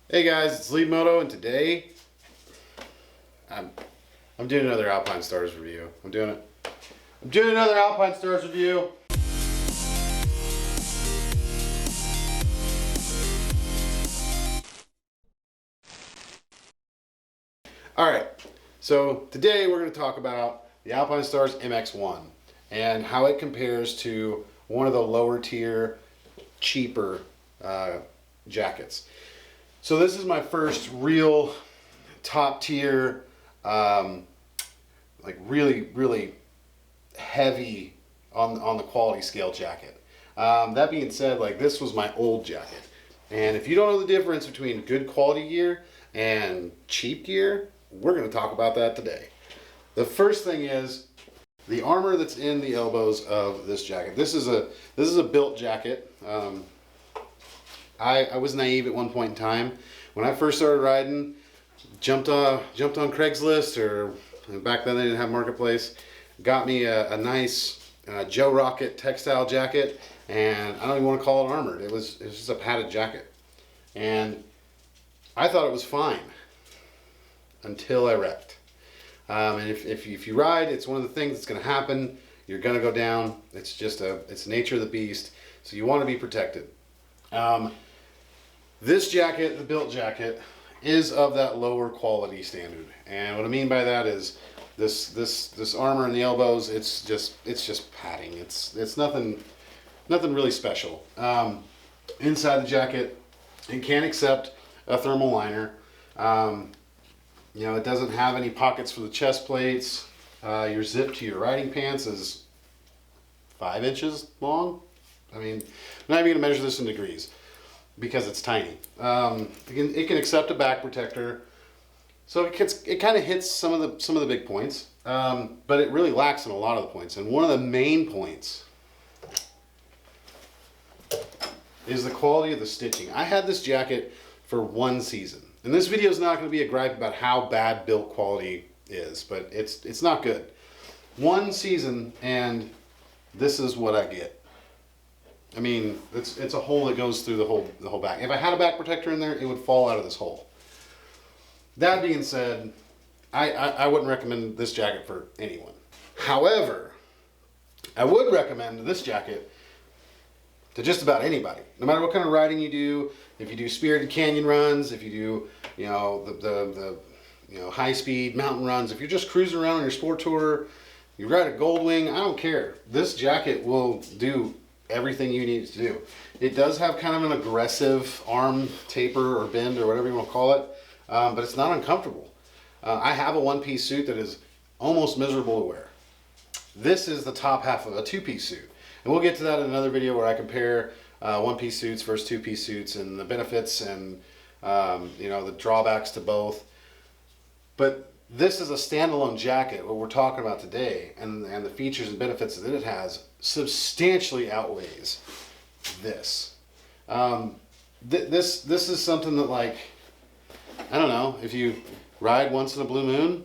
Hey guys, it's Lead Moto, and today I'm doing another Alpine Stars review. I'm doing another Alpine Stars review. All right, so today we're going to talk about the Alpine Stars MX-1 and how it compares to one of the lower tier, cheaper jackets. So this is my first real top tier, like really heavy on the quality scale jacket. That being said, like this was my old jacket, and if you don't know the difference between good quality gear and cheap gear, we're going to talk about that today. The first thing is the armor that's in the elbows of this jacket. This is a built jacket. I was naive at one point in time. When I first started riding, jumped on Craigslist, or back then they didn't have Marketplace, got me a nice Joe Rocket textile jacket, and I don't even want to call it armored. It was just a padded jacket. And I thought it was fine until I wrecked. And if you ride, it's one of the things that's going to happen. You're going to go down. It's the nature of the beast. So you want to be protected. This jacket, the built jacket, is of that lower quality standard. And what I mean by that is this armor in the elbows, it's just padding. It's nothing really special. Inside the jacket, it can accept a thermal liner. It doesn't have any pockets for the chest plates. Your zip to your riding pants is 5 inches long. I mean, I'm not even gonna measure this in degrees because it's tiny. It can accept a back protector, so it kind of hits some of the big points, but it really lacks in a lot of the points. And one of the main points is the quality of the stitching. I had this jacket for 1 season, and this video is not going to be a gripe about how bad build quality is, but it's not good. 1 season, and this is what I get. I mean, it's a hole that goes through the whole back. If I had a back protector in there, it would fall out of this hole. That being said, I wouldn't recommend this jacket for anyone. However, I would recommend this jacket to just about anybody. No matter what kind of riding you do, if you do spirited canyon runs, if you do, the high speed mountain runs, if you're just cruising around on your sport tour, you ride a Goldwing, I don't care. This jacket will do everything you need it to do. It does have kind of an aggressive arm taper or bend or whatever you want to call it, but it's not uncomfortable. I have a one-piece suit that is almost miserable to wear. This is the top half of a two-piece suit, and we'll get to that in another video where I compare one-piece suits versus two-piece suits and the benefits and the drawbacks to both. But this is a standalone jacket, what we're talking about today, and the features and benefits that it has substantially outweighs this. This is something that, like, I don't know, if you ride once in a blue moon,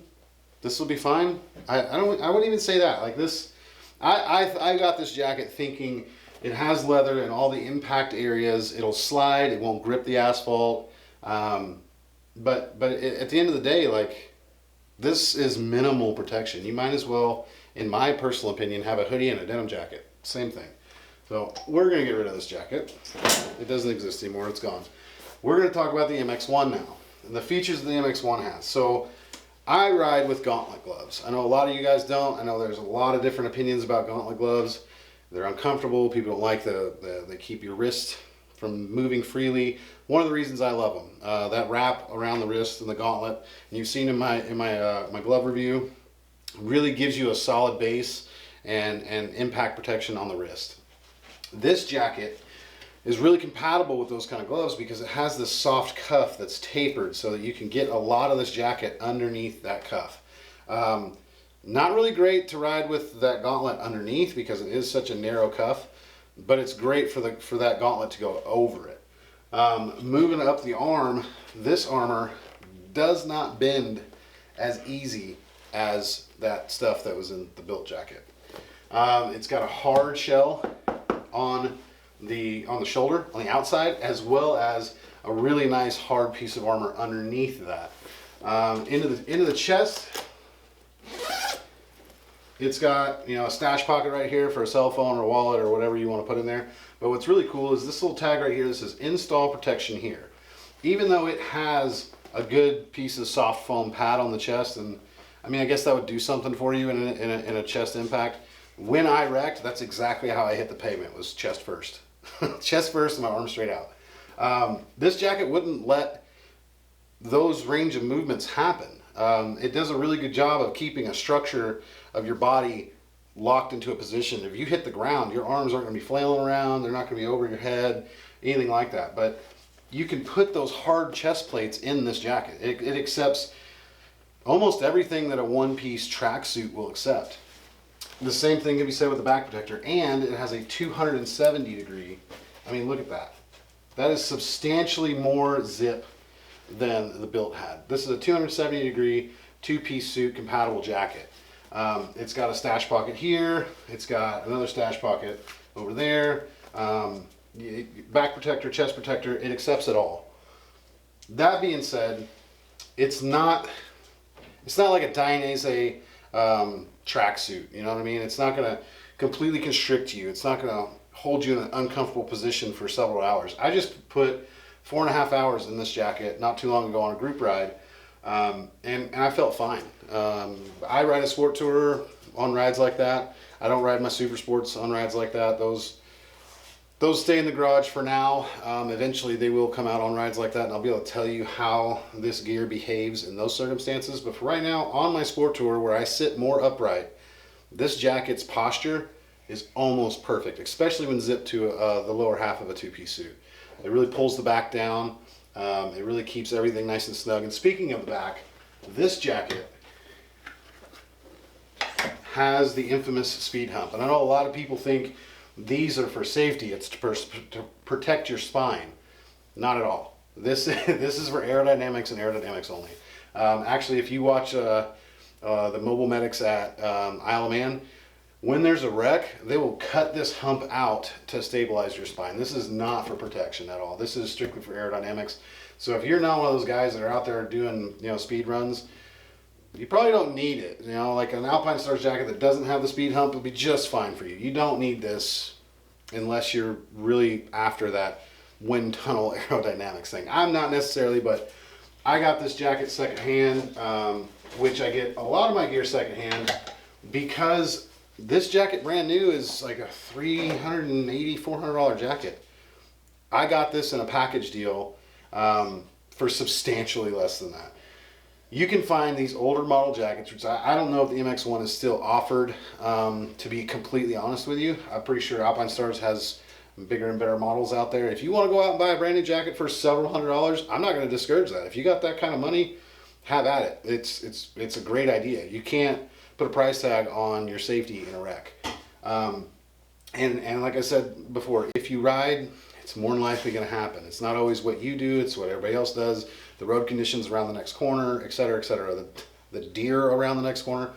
this will be fine. I wouldn't even say that. Like this, I got this jacket thinking it has leather in all the impact areas. It'll slide. It won't grip the asphalt. But at the end of the day, like, this is minimal protection. You might as well, in my personal opinion, have a hoodie and a denim jacket. Same thing. So we're going to get rid of this jacket. It doesn't exist anymore. It's gone. We're going to talk about the MX-1 now and the features that the MX-1 has. So I ride with gauntlet gloves. I know a lot of you guys don't. I know there's a lot of different opinions about gauntlet gloves. They're uncomfortable. People don't like they keep your wrist from moving freely. One of the reasons I love them, that wrap around the wrist and the gauntlet, and you've seen in my glove review, really gives you a solid base and impact protection on the wrist. This jacket is really compatible with those kind of gloves because it has this soft cuff that's tapered so that you can get a lot of this jacket underneath that cuff. Not really great to ride with that gauntlet underneath because it is such a narrow cuff, but it's great for that gauntlet to go over it. Moving up the arm, this armor does not bend as easy as that stuff that was in the built jacket. It's got a hard shell on the shoulder, on the outside, as well as a really nice hard piece of armor underneath that. Into the chest, it's got, you know, a stash pocket right here for a cell phone or a wallet or whatever you want to put in there. But what's really cool is this little tag right here. This is install protection here. Even though it has a good piece of soft foam pad on the chest, and I mean, I guess that would do something for you in a chest impact. When I wrecked, that's exactly how I hit the pavement, was chest first. Chest first and my arm straight out. This jacket wouldn't let those range of movements happen. It does a really good job of keeping a structure of your body locked into a position. If you hit the ground, your arms aren't going to be flailing around, they're not going to be over your head, anything like that. But you can put those hard chest plates in this jacket. It accepts almost everything that a one-piece tracksuit will accept. The same thing can be said with the back protector, and it has a 270 degree. I mean, look at that. That is substantially more zip than the Built had. This is a 270 degree two-piece suit compatible jacket. It's got a stash pocket here. It's got another stash pocket over there. Back protector, chest protector, it accepts it all. That being said, it's not like a Dainese tracksuit, you know what I mean? It's not going to completely constrict you. It's not going to hold you in an uncomfortable position for several hours. I just put 4.5 hours in this jacket not too long ago on a group ride, and I felt fine. I ride a sport tour on rides like that. I don't ride my super sports on rides like that. Those stay in the garage for now. Eventually they will come out on rides like that, and I'll be able to tell you how this gear behaves in those circumstances. But for right now, on my sport tour where I sit more upright, this jacket's posture is almost perfect, especially when zipped to the lower half of a two-piece suit. It really pulls the back down. It really keeps everything nice and snug. And speaking of the back, this jacket has the infamous speed hump. And I know a lot of people think these are for safety. It's to protect your spine. Not at all. This is for aerodynamics and aerodynamics only. Actually, if you watch the mobile medics at Isle of Man, when there's a wreck, they will cut this hump out to stabilize your spine. This is not for protection at all. This is strictly for aerodynamics. So if you're not one of those guys that are out there doing, you know, speed runs, you probably don't need it. You know, like an Alpine Stars jacket that doesn't have the speed hump will be just fine for you. You don't need this unless you're really after that wind tunnel aerodynamics thing. I'm not necessarily, but I got this jacket secondhand, which I get a lot of my gear secondhand because this jacket brand new is like a $380, $400 jacket. I got this in a package deal for substantially less than that. You can find these older model jackets, which I don't know if the MX-1 is still offered, to be completely honest with you. I'm pretty sure Alpine Stars has bigger and better models out there. If you want to go out and buy a brand new jacket for several $100s, I'm not going to discourage that. If you got that kind of money, have at it. It's a great idea. You can't put a price tag on your safety in a wreck. And like I said before, if you ride, it's more than likely going to happen. It's not always what you do, it's what everybody else does. The road conditions around the next corner, etc., etc. The deer around the next corner.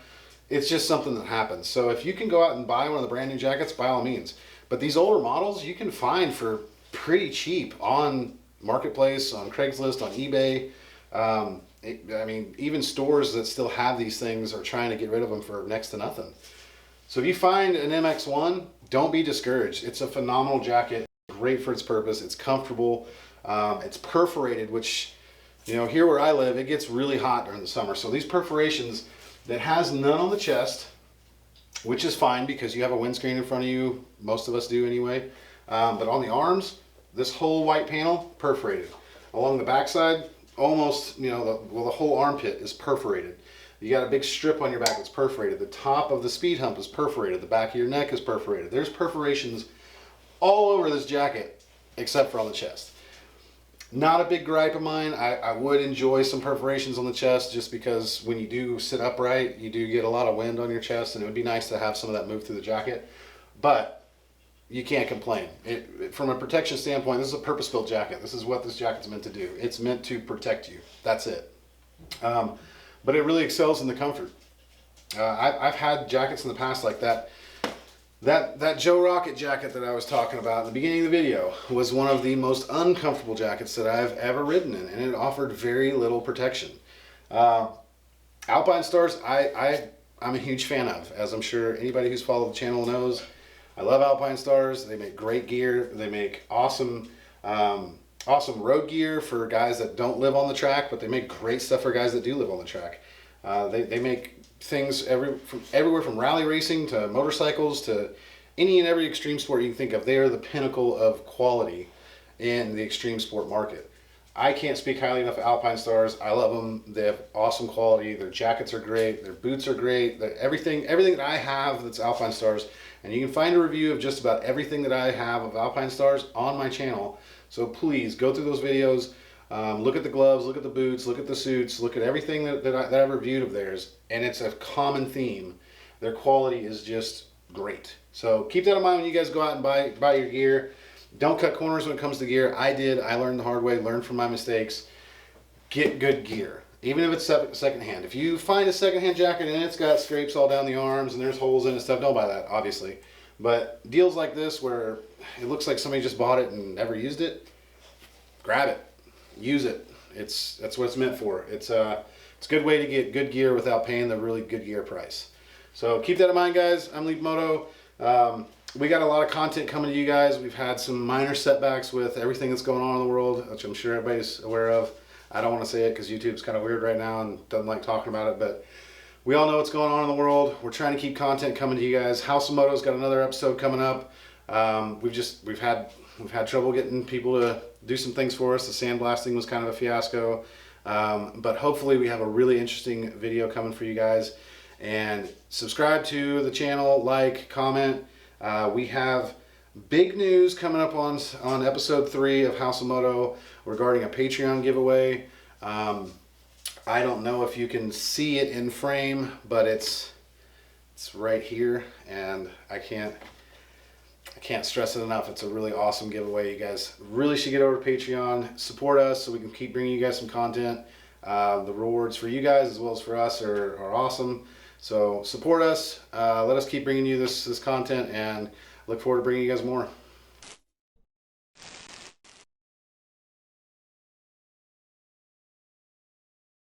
It's just something that happens. So if you can go out and buy one of the brand new jackets, by all means. But these older models you can find for pretty cheap on Marketplace, on Craigslist, on eBay. I mean, even stores that still have these things are trying to get rid of them for next to nothing. So if you find an MX-1, don't be discouraged. It's a phenomenal jacket, great for its purpose. It's comfortable. It's perforated, which, you know, here where I live, it gets really hot during the summer. So these perforations, that has none on the chest, which is fine because you have a windscreen in front of you. Most of us do anyway. But on the arms, this whole white panel, perforated. Along the backside, almost, you know, the whole armpit is perforated. You got a big strip on your back that's perforated. The top of the speed hump is perforated. The back of your neck is perforated. There's perforations all over this jacket, except for on the chest. Not a big gripe of mine. I would enjoy some perforations on the chest just because when you do sit upright, you do get a lot of wind on your chest, and it would be nice to have some of that move through the jacket. But you can't complain. From a protection standpoint, this is a purpose-built jacket. This is what this jacket's meant to do. It's meant to protect you. That's it. But it really excels in the comfort. I've had jackets in the past like that That Joe Rocket jacket that I was talking about in the beginning of the video was one of the most uncomfortable jackets that I've ever ridden in, and it offered very little protection. Alpine Stars, I'm a huge fan of, as I'm sure anybody who's followed the channel knows. I love Alpine Stars. They make great gear. They make awesome road gear for guys that don't live on the track, but they make great stuff for guys that do live on the track. They make things everywhere from rally racing to motorcycles to any and every extreme sport you can think of. They are the pinnacle of quality in the extreme sport market. I can't speak highly enough of Alpine Stars. I love them. They have awesome quality. Their jackets are great. Their boots are great. Everything that I have that's Alpine Stars, and you can find a review of just about everything that I have of Alpine Stars on my channel. So please go through those videos. Look at the gloves, look at the boots, look at the suits, look at everything that I've reviewed of theirs, and it's a common theme. Their quality is just great. So keep that in mind when you guys go out and buy your gear. Don't cut corners when it comes to gear. I did. I learned the hard way, learned from my mistakes. Get good gear, even if it's secondhand. If you find a secondhand jacket and it's got scrapes all down the arms and there's holes in it and stuff, don't buy that, obviously. But deals like this where it looks like somebody just bought it and never used it, grab it. Use it. That's what it's meant for. It's a good way to get good gear without paying the really good gear price. So keep that in mind, guys. I'm Leap Moto. We got a lot of content coming to you guys. We've had some minor setbacks with everything that's going on in the world, which I'm sure everybody's aware of. I don't want to say it because YouTube's kind of weird right now and doesn't like talking about it, but we all know what's going on in the world. We're trying to keep content coming to you guys. House of Moto's got another episode coming up. We've had trouble getting people to do some things for us. The sandblasting was kind of a fiasco, but hopefully we have a really interesting video coming for you guys. And subscribe to the channel, like, comment. We have big news coming up on episode 3 of House of Moto regarding a Patreon giveaway. I don't know if you can see it in frame, but it's right here, and I can't stress it enough. It's a really awesome giveaway. You guys really should get over to Patreon, support us so we can keep bringing you guys some content. The rewards for you guys as well as for us are awesome. So support us. Let us keep bringing you this content, and look forward to bringing you guys more.